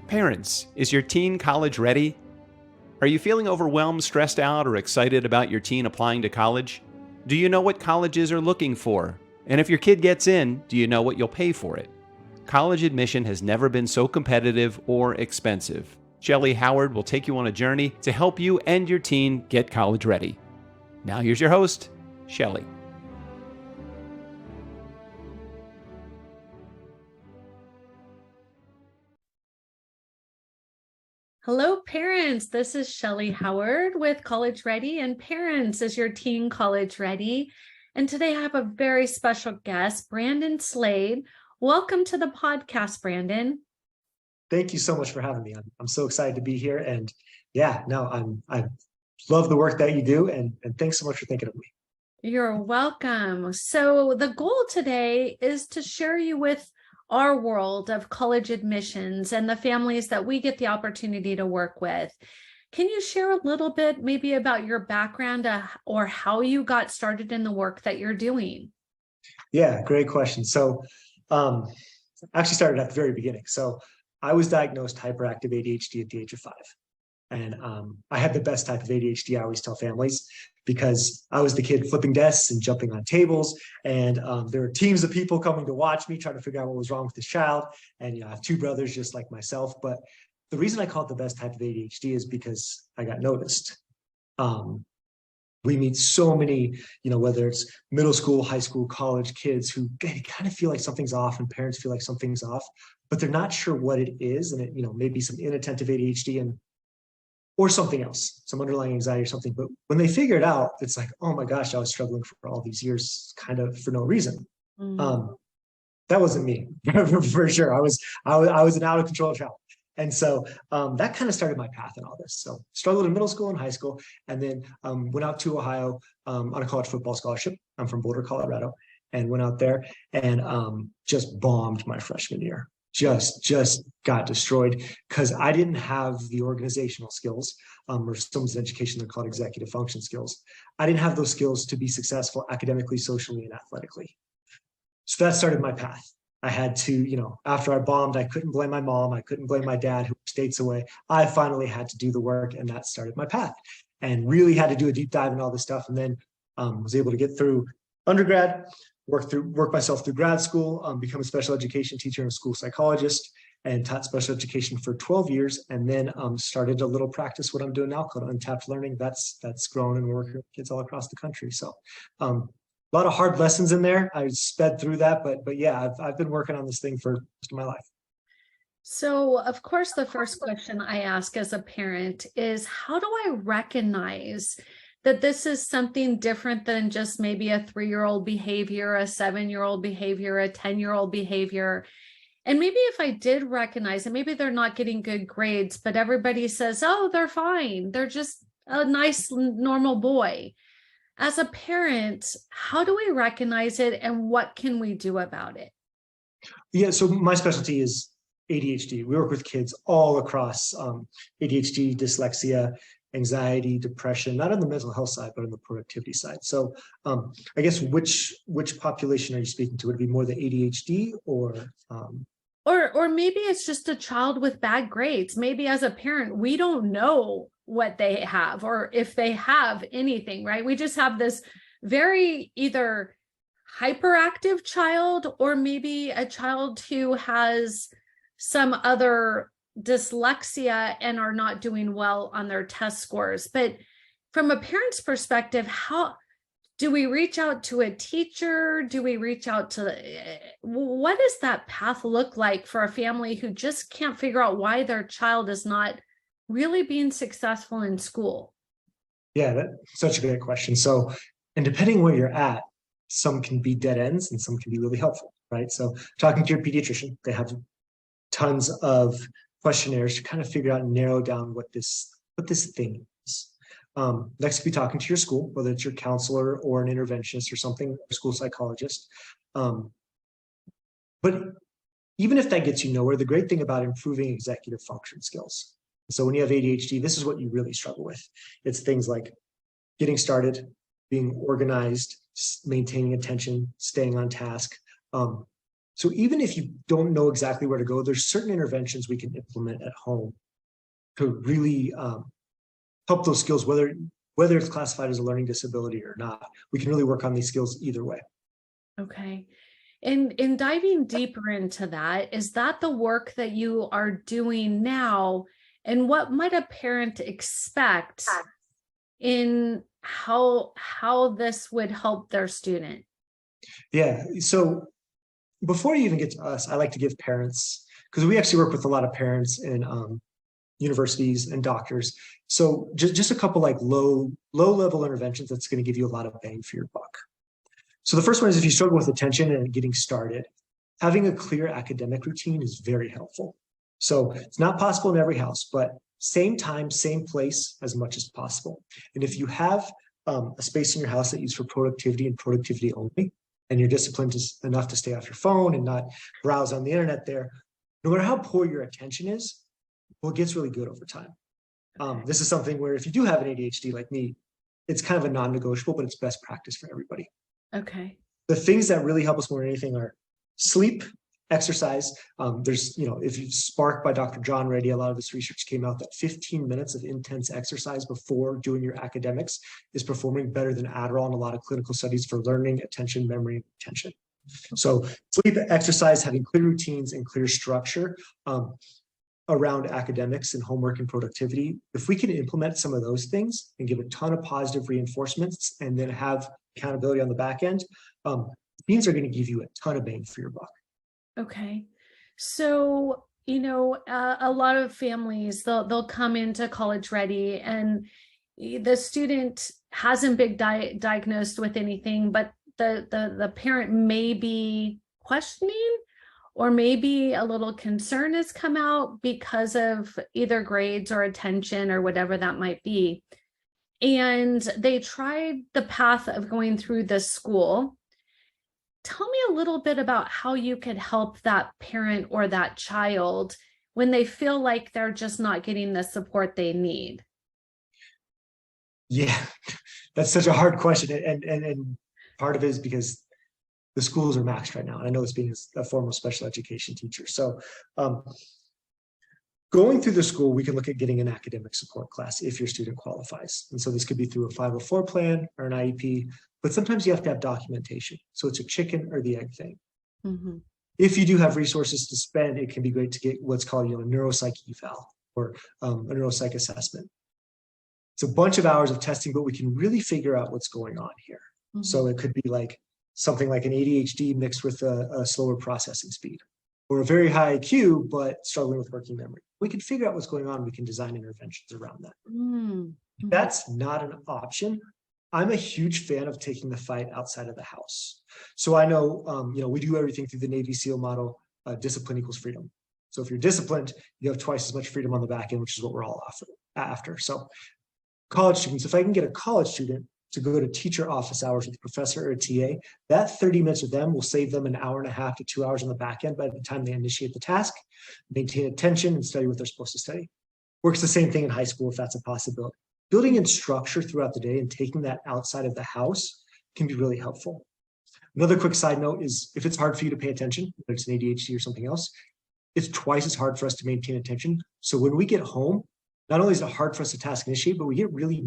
Parents, is your teen college ready? Are you feeling overwhelmed, stressed out, or excited about your teen applying to college? Do you know what colleges are looking for? And if your kid gets in, do you know what you'll pay for it? College admission has never been so competitive or expensive. Shellee Howard will take you on a journey to help you and your teen get college ready. Now here's your host, Shellee. Hello, parents. This is Shellee Howard with College Ready, and parents, is your teen college ready? And today I have a very special guest, Brandon Slade. Welcome to the podcast, Brandon. Thank you so much for having me. I'm so excited to be here, and I love the work that you do, and thanks so much for thinking of me. You're welcome. So the goal today is to share you with our world of college admissions and the families that we get the opportunity to work with. Can you share a little bit maybe about your background or how you got started in the work that you're doing? Yeah, great question. So actually started at the very beginning. So I was diagnosed hyperactive ADHD at the age of 5. And I had the best type of ADHD, I always tell families, because I was the kid flipping desks and jumping on tables. And there were teams of people coming to watch me, trying to figure out what was wrong with this child. And I have 2 brothers just like myself. But the reason I call it the best type of ADHD is because I got noticed. We meet so many, whether it's middle school, high school, college kids who kind of feel like something's off, and parents feel like something's off, but they're not sure what it is. And it, maybe some inattentive ADHD or something else, some underlying anxiety or something. But when they figure it out, it's like, oh my gosh, I was struggling for all these years, kind of for no reason. That wasn't me for sure. I was an out of control child. And so that kind of started my path in all this. So struggled in middle school and high school, and then went out to Ohio on a college football scholarship. I'm from Boulder, Colorado, and went out there and just bombed my freshman year. Just got destroyed because I didn't have the organizational skills, or someone's in education, they're called executive function skills. I didn't have those skills to be successful academically, socially, and athletically. So that started my path. I had to, after I bombed, I couldn't blame my mom. I couldn't blame my dad, who was states away. I finally had to do the work, and that started my path, and really had to do a deep dive in all this stuff. And then was able to get through undergrad, work myself through grad school, become a special education teacher and a school psychologist, and taught special education for 12 years. And then started a little practice, what I'm doing now, called Untapped Learning. That's grown, and we're working with kids all across the country. So a lot of hard lessons in there. I sped through that, but yeah, I've been working on this thing for most of my life. So, of course, the first question I ask as a parent is, how do I recognize that this is something different than just maybe a 3-year-old behavior, a 7-year-old behavior, a 10-year-old behavior? And maybe if I did recognize it, maybe they're not getting good grades, but everybody says, oh, they're fine. They're just a nice, normal boy. As a parent, how do we recognize it, and what can we do about it? Yeah, so my specialty is ADHD. We work with kids all across ADHD, dyslexia, anxiety, depression, not on the mental health side, but on the productivity side. So I guess which population are you speaking to? Would it be more the ADHD or maybe it's just a child with bad grades. Maybe as a parent, we don't know what they have or if they have anything, right? We just have this very either hyperactive child or maybe a child who has some other dyslexia and are not doing well on their test scores. But from a parent's perspective, how do we reach out to a teacher? Do we reach out to, what does that path look like for a family who just can't figure out why their child is not really being successful in school? Yeah, that's such a great question. So, and depending where you're at, some can be dead ends and some can be really helpful, right? So talking to your pediatrician, they have tons of questionnaires to kind of figure out and narrow down what this thing is. Next, be talking to your school, whether it's your counselor or an interventionist or something, or a school psychologist. But even if that gets you nowhere, the great thing about improving executive function skills. So when you have ADHD, this is what you really struggle with. It's things like getting started, being organized, maintaining attention, staying on task, So even if you don't know exactly where to go, there's certain interventions we can implement at home to really help those skills, whether it's classified as a learning disability or not. We can really work on these skills either way. Okay. And in diving deeper into that, is that the work that you are doing now? And what might a parent expect in how this would help their student? Yeah. So before you even get to us, I like to give parents, because we actually work with a lot of parents in universities and doctors. So just a couple like low level interventions that's going to give you a lot of bang for your buck. So the first one is, if you struggle with attention and getting started, having a clear academic routine is very helpful. So it's not possible in every house, but same time, same place as much as possible. And if you have a space in your house that you use for productivity and productivity only, and you're disciplined enough to stay off your phone and not browse on the internet there, no matter how poor your attention is, well, it gets really good over time. This is something where if you do have an ADHD like me, it's kind of a non-negotiable, but it's best practice for everybody. Okay. The things that really help us more than anything are sleep, exercise. There's, if you Spark by Dr. John Reddy, a lot of this research came out that 15 minutes of intense exercise before doing your academics is performing better than Adderall in a lot of clinical studies for learning, attention, memory, and retention. So sleep, exercise, having clear routines and clear structure around academics and homework and productivity. If we can implement some of those things and give a ton of positive reinforcements and then have accountability on the back end, teens are going to give you a ton of bang for your buck. Okay. So, a lot of families, they'll come into college ready and the student hasn't been diagnosed with anything, but the parent may be questioning, or maybe a little concern has come out because of either grades or attention or whatever that might be. And they tried the path of going through this school. Tell me a little bit about how you could help that parent or that child when they feel like they're just not getting the support they need. Yeah, that's such a hard question. And part of it is because the schools are maxed right now. And I know this being a former special education teacher. So going through the school, we can look at getting an academic support class if your student qualifies. And so this could be through a 504 plan or an IEP, but sometimes you have to have documentation. So it's a chicken or the egg thing. Mm-hmm. If you do have resources to spend, it can be great to get what's called a neuropsych eval or a neuropsych assessment. It's a bunch of hours of testing, but we can really figure out what's going on here. Mm-hmm. So it could be like something like an ADHD mixed with a slower processing speed, or a very high IQ, but struggling with working memory. We can figure out what's going on. We can design interventions around that. Mm-hmm. If that's not an option, I'm a huge fan of taking the fight outside of the house. So I know, we do everything through the Navy SEAL model, discipline equals freedom. So if you're disciplined, you have twice as much freedom on the back end, which is what we're all after. So college students, if I can get a college student to go to teacher office hours with a professor or a TA, that 30 minutes with them will save them an hour and a half to 2 hours on the back end by the time they initiate the task, maintain attention, and study what they're supposed to study. Works the same thing in high school if that's a possibility. Building in structure throughout the day and taking that outside of the house can be really helpful. Another quick side note is if it's hard for you to pay attention, whether it's an ADHD or something else, it's twice as hard for us to maintain attention. So when we get home, not only is it hard for us to task initiate, but we get really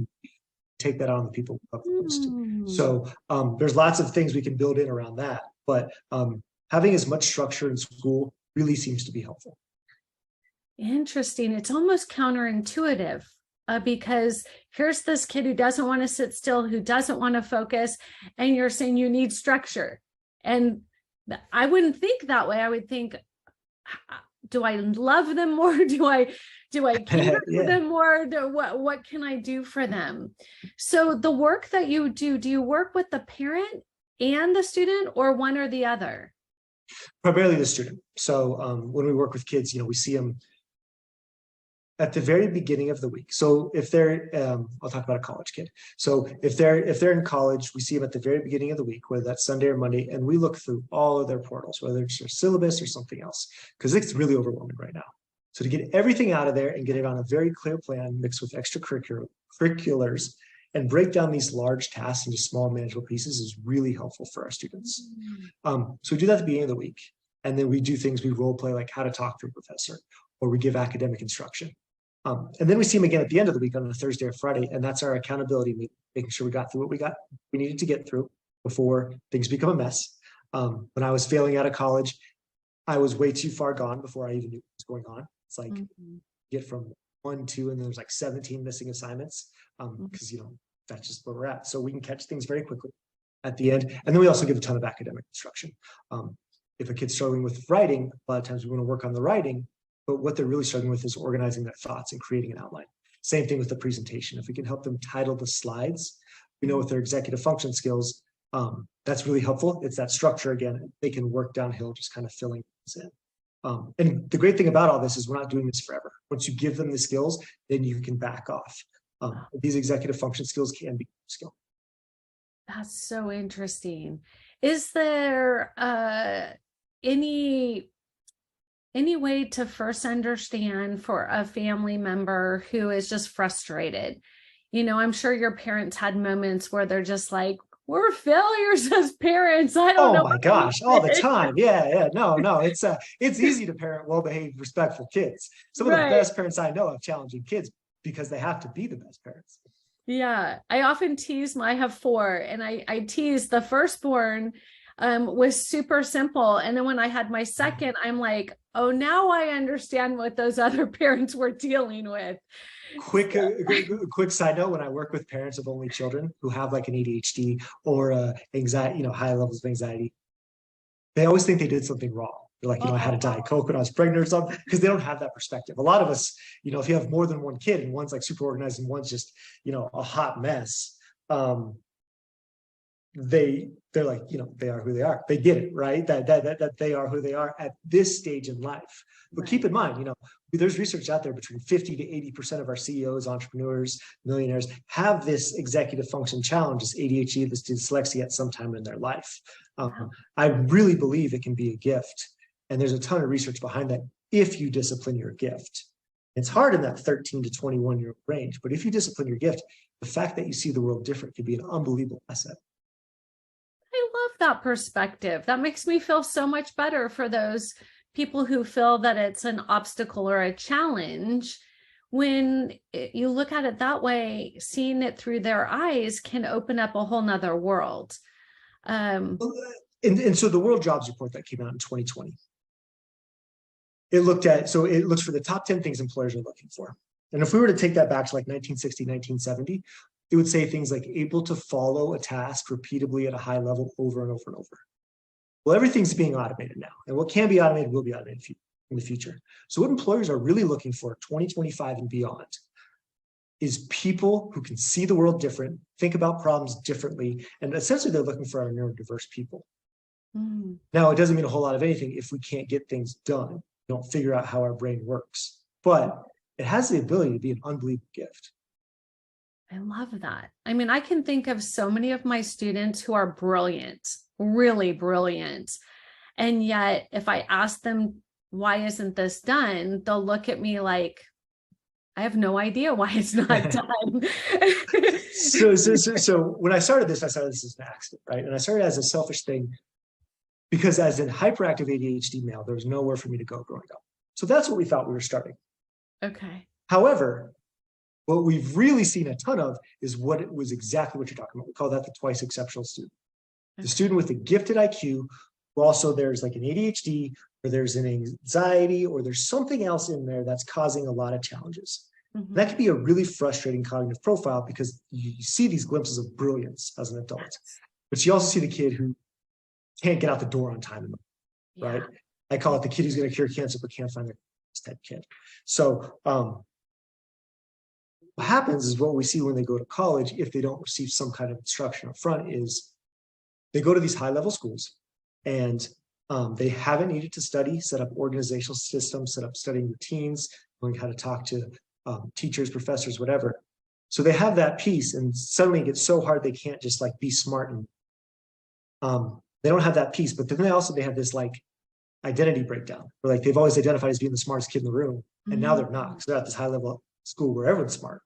take that on the people up most. So there's lots of things we can build in around that, but having as much structure in school really seems to be helpful. Interesting. It's almost counterintuitive because here's this kid who doesn't want to sit still, who doesn't want to focus, and you're saying you need structure. And I wouldn't think that way. I would think, do I love them more? Do I care for them more? What can I do for them? So the work that you do you work with the parent and the student, or one or the other? Primarily the student. So when we work with kids, we see them at the very beginning of the week. So if they're, I'll talk about a college kid. So if they're in college, we see them at the very beginning of the week, whether that's Sunday or Monday, and we look through all of their portals, whether it's their syllabus or something else, because it's really overwhelming right now. So to get everything out of there and get it on a very clear plan mixed with extracurriculars and break down these large tasks into small manageable pieces is really helpful for our students. So we do that at the beginning of the week. And then we do things, we role play, like how to talk to a professor, or we give academic instruction. And then we see them again at the end of the week on a Thursday or Friday, and that's our accountability meeting, making sure we got through what we needed to get through before things become a mess. When I was failing out of college, I was way too far gone before I even knew what was going on. It's like get from 1, 2, and then there's like 17 missing assignments, because that's just where we're at. So we can catch things very quickly at the end, and then we also give a ton of academic instruction. If a kid's struggling with writing, a lot of times we want to work on the writing, but what they're really struggling with is organizing their thoughts and creating an outline. Same thing with the presentation. If we can help them title the slides, we know with their executive function skills, that's really helpful. It's that structure again. They can work downhill, just kind of filling this in. And the great thing about all this is we're not doing this forever. Once you give them the skills, then you can back off. These executive function skills can be skill. That's so interesting. Is there any way to first understand for a family member who is just frustrated? I'm sure your parents had moments where they're just like, we're failures as parents. I don't know. Oh my gosh, all the time. Yeah. No, it's easy to parent well-behaved, respectful kids. Some of the best parents I know have challenging kids because they have to be the best parents. Yeah. I often tease I have 4, and I tease the firstborn was super simple. And then when I had my second, I'm like, oh, now I understand what those other parents were dealing with. Quick side note, when I work with parents of only children who have like an ADHD or anxiety, high levels of anxiety, they always think they did something wrong. They're like, I had a Diet Coke when I was pregnant or something, because they don't have that perspective. A lot of us, if you have more than one kid and one's like super organized and one's just, a hot mess, they're like, they are who they are. They get it, right? That they are who they are at this stage in life. But keep in mind, there's research out there between 50 to 80% of our CEOs, entrepreneurs, millionaires have this executive function challenge, this ADHD, this dyslexia at some time in their life. I really believe it can be a gift. And there's a ton of research behind that if you discipline your gift. It's hard in that 13 to 21-year-old range, but if you discipline your gift, the fact that you see the world different could be an unbelievable asset. I love that perspective. That makes me feel so much better for those people who feel that it's an obstacle or a challenge. When you look at it that way, seeing it through their eyes can open up a whole nother world. And so the World Jobs Report that came out in 2020, it looks for the top 10 things employers are looking for. And if we were to take that back to like 1960, 1970, it would say things like able to follow a task repeatedly at a high level over and over and over. Well, everything's being automated now, and what can be automated will be automated in the future. So what employers are really looking for 2025 and beyond is people who can see the world different, think about problems differently, and essentially they're looking for our neurodiverse people. Now, it doesn't mean a whole lot of anything if we can't get things done, don't figure out how our brain works, but it has the ability to be an unbelievable gift. I love that. I mean, I can think of so many of my students who are brilliant, really brilliant. And yet, if I ask them, why isn't this done? They'll look at me like, I have no idea why it's not done. So when I started this as an accident, right? And I started as a selfish thing because as a hyperactive ADHD male, there was nowhere for me to go growing up. So that's what we thought we were starting. Okay. However, what we've really seen a ton of is what it was exactly what you're talking about. We call that the twice exceptional student. The student with a gifted IQ, who also there's like an ADHD, or there's an anxiety, or there's something else in there that's causing a lot of challenges. That could be a really frustrating cognitive profile because you see these glimpses of brilliance as an adult, but you also see the kid who can't get out the door on time, right? I call it the kid who's going to cure cancer but can't find their type kid. So what happens is what we see when they go to college, if they don't receive some kind of instruction up front, is they go to these high-level schools and they haven't needed to study, set up organizational systems, set up studying routines, knowing how to talk to teachers, professors, whatever. So they have that piece, and suddenly it gets so hard they can't just like be smart, and they don't have that piece. But then they have this like identity breakdown, where like they've always identified as being the smartest kid in the room, and now they're not, because they're at this high-level school where everyone's smart.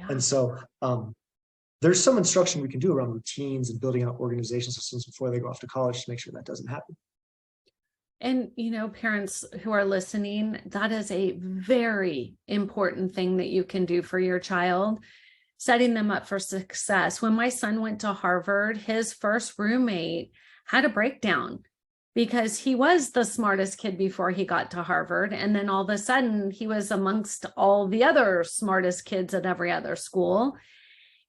And so there's some instruction we can do around routines and building out organizational systems before they go off to college to make sure that doesn't happen. And, parents who are listening, that is a very important thing that you can do for your child, setting them up for success. When my son went to Harvard, his first roommate had a breakdown because he was the smartest kid before he got to Harvard. And then all of a sudden, he was amongst all the other smartest kids at every other school.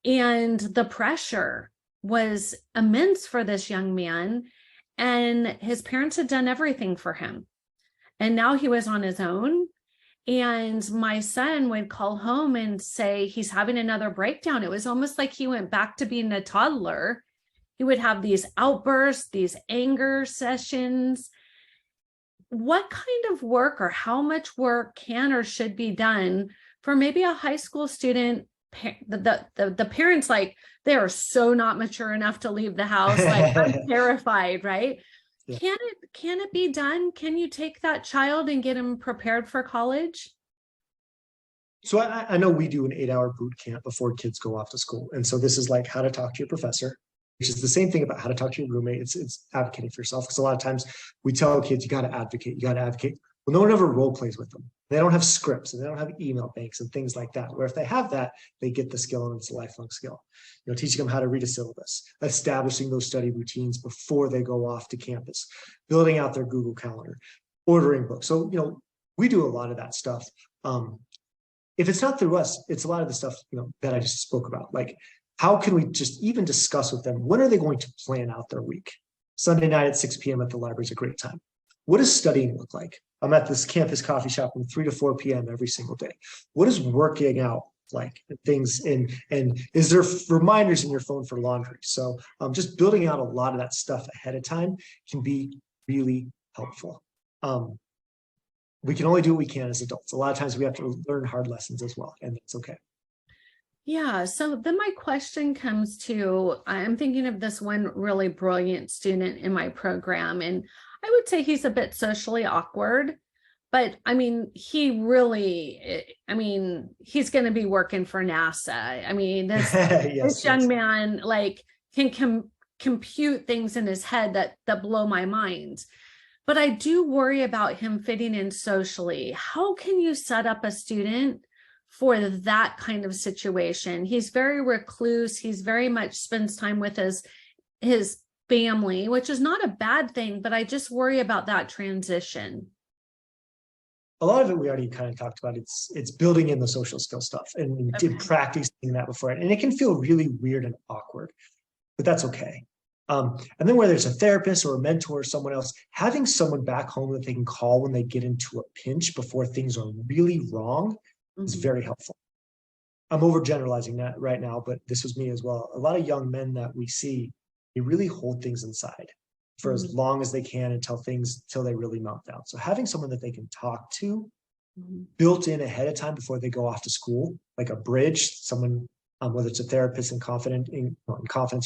And the pressure was immense for this young man. And his parents had done everything for him. And now he was on his own. And my son would call home and say he's having another breakdown. It was almost like he went back to being a toddler. He would have these outbursts, these anger sessions. What kind of work or how much work can or should be done for maybe a high school student? The parents, like, they are so not mature enough to leave the house. Like, I'm terrified, right? Yeah. Can it be done? Can you take that child and get him prepared for college? So I know we do an 8-hour boot camp before kids go off to school. And so this is like how to talk to your professor, which is the same thing about how to talk to your roommate. It's advocating for yourself. Because a lot of times we tell kids, you got to advocate, you got to advocate. Well, no one ever role plays with them. They don't have scripts and they don't have email banks and things like that. Where if they have that, they get the skill, and it's a lifelong skill. Teaching them how to read a syllabus, establishing those study routines before they go off to campus, building out their Google Calendar, ordering books. So, we do a lot of that stuff. If it's not through us, it's a lot of the stuff, that I just spoke about. Like, how can we just even discuss with them, when are they going to plan out their week? Sunday night at 6 p.m. at the library is a great time. What does studying look like? I'm at this campus coffee shop from 3 to 4 p.m. every single day. What is working out like? Things and is there reminders in your phone for laundry? So just building out a lot of that stuff ahead of time can be really helpful. We can only do what we can as adults. A lot of times we have to learn hard lessons as well, and that's okay. Yeah. So then my question comes to, I'm thinking of this one really brilliant student in my program, and I would say he's a bit socially awkward, but he's going to be working for NASA. This, yes, this young man can compute things in his head that blow my mind. But I do worry about him fitting in socially. How can you set up a student for that kind of situation? He's very recluse. He's very much spends time with his family, which is not a bad thing, but I just worry about that transition. A lot of it we already kind of talked about. It's building in the social skill stuff and practicing that before. And it can feel really weird and awkward, but that's okay. And then where there's a therapist or a mentor or someone else, having someone back home that they can call when they get into a pinch before things are really wrong is very helpful. I'm overgeneralizing that right now, but this was me as well. A lot of young men that we see, they really hold things inside for as long as they can until they really melt down. So having someone that they can talk to built in ahead of time before they go off to school, like a bridge, someone, whether it's a therapist in confidence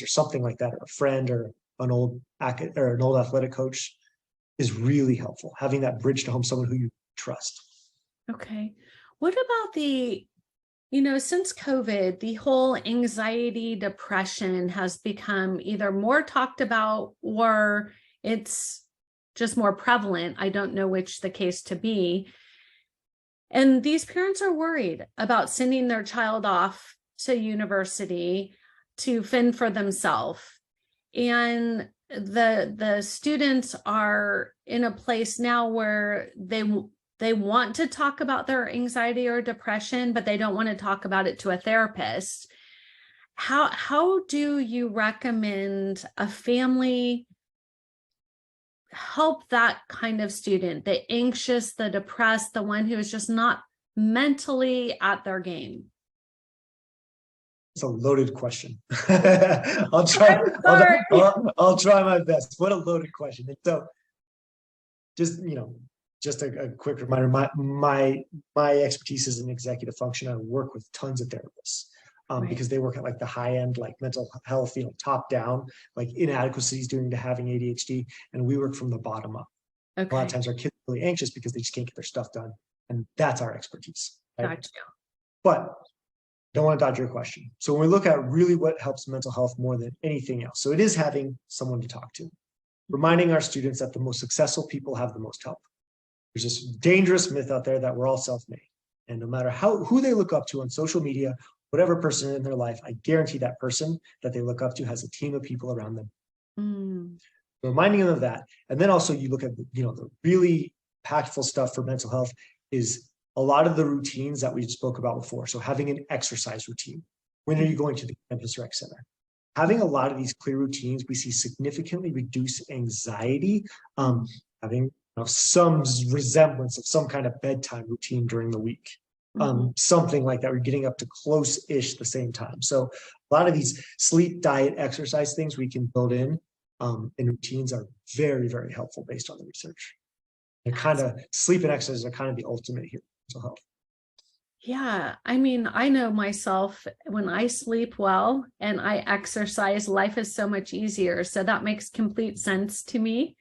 or something like that, or a friend or an old athletic coach, is really helpful. Having that bridge to home, someone who you trust. Okay. What about since COVID, the whole anxiety, depression has become either more talked about or it's just more prevalent. I don't know which the case to be. And these parents are worried about sending their child off to university to fend for themselves. And the students are in a place now where they want to talk about their anxiety or depression, but they don't want to talk about it to a therapist. How do you recommend a family help that kind of student, the anxious, the depressed, the one who is just not mentally at their game? It's a loaded question. I'll try my best. What a loaded question. And so just a quick reminder, my expertise is in executive function. I work with tons of therapists because they work at like the high end, like mental health, top down, like inadequacies due to having ADHD. And we work from the bottom up. Okay. A lot of times our kids are really anxious because they just can't get their stuff done. And that's our expertise. Right? Gotcha. But don't want to dodge your question. So when we look at really what helps mental health more than anything else, so it is having someone to talk to. reminding our students that the most successful people have the most help. There's this dangerous myth out there that we're all self-made. And no matter who they look up to on social media, whatever person in their life, I guarantee that person that they look up to has a team of people around them. Reminding them of that. And then also you look at, the really impactful stuff for mental health is a lot of the routines that we spoke about before. So having an exercise routine. When are you going to the campus rec center? Having a lot of these clear routines, we see significantly reduce anxiety, having some resemblance of some kind of bedtime routine during the week. Something like that. We're getting up to close-ish the same time. So a lot of these sleep, diet, exercise things we can build in routines are very, very helpful based on the research. And kind of sleep and exercise are kind of the ultimate here in mental health. Yeah, I mean, I know myself, when I sleep well and I exercise, life is so much easier. So that makes complete sense to me.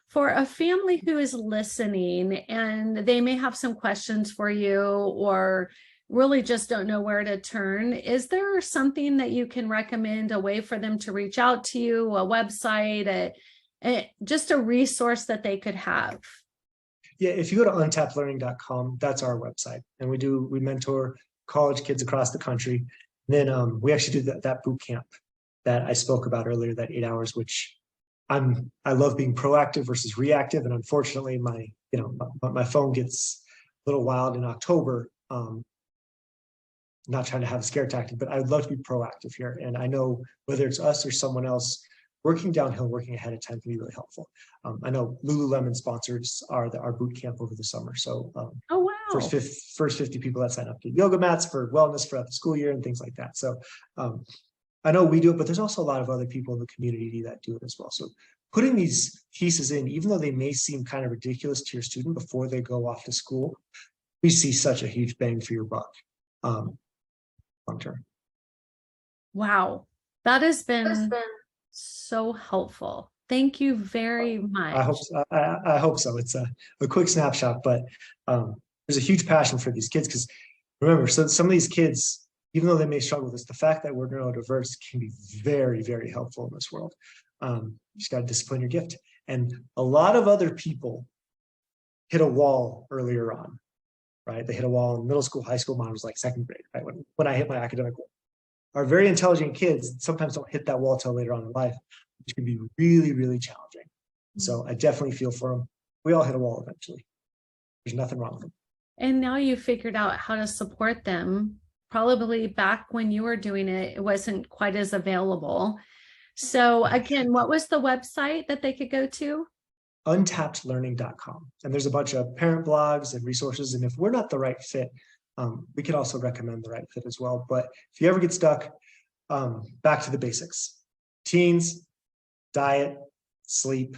For a family who is listening and they may have some questions for you or really just don't know where to turn, is there something that you can recommend, a way for them to reach out to you, a website, just a resource that they could have? Yeah, if you go to untappedlearning.com, that's our website. And we mentor college kids across the country. And then we actually do that boot camp that I spoke about earlier, that 8 hours, which I love being proactive versus reactive. And unfortunately, my phone gets a little wild in October. Not trying to have a scare tactic, but I'd love to be proactive here. And I know whether it's us or someone else, working downhill, working ahead of time can be really helpful. I know Lululemon sponsors our boot camp over the summer. So oh, wow. First 50 people that sign up get yoga mats for wellness throughout the school year and things like that. So I know we do it, but there's also a lot of other people in the community that do it as well. So putting these pieces in, even though they may seem kind of ridiculous to your student before they go off to school, we see such a huge bang for your buck long term. Wow, that has been so helpful. Thank you very much. I hope so. It's a quick snapshot, but there's a huge passion for these kids because remember, so some of these kids, even though they may struggle with this, the fact that we're neurodiverse can be very, very helpful in this world. You just got to discipline your gift. And a lot of other people hit a wall earlier on, right? They hit a wall in middle school, high school. Mine was like second grade, right? When I hit my academic wall. Our very intelligent kids sometimes don't hit that wall till later on in life, which can be really, really challenging. So I definitely feel for them. We all hit a wall eventually. There's nothing wrong with them. And now you figured out how to support them. Probably back when you were doing it, it wasn't quite as available. So again, what was the website that they could go to? Untappedlearning.com. And there's a bunch of parent blogs and resources. And if we're not the right fit, we can also recommend the right fit as well. But if you ever get stuck, back to the basics. Teens, diet, sleep,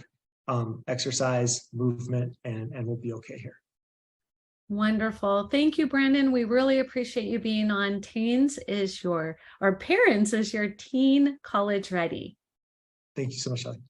exercise, movement, and we'll be okay here. Wonderful. Thank you, Brandon. We really appreciate you being on Parents is Your Teen College Ready. Thank you so much, Shellee.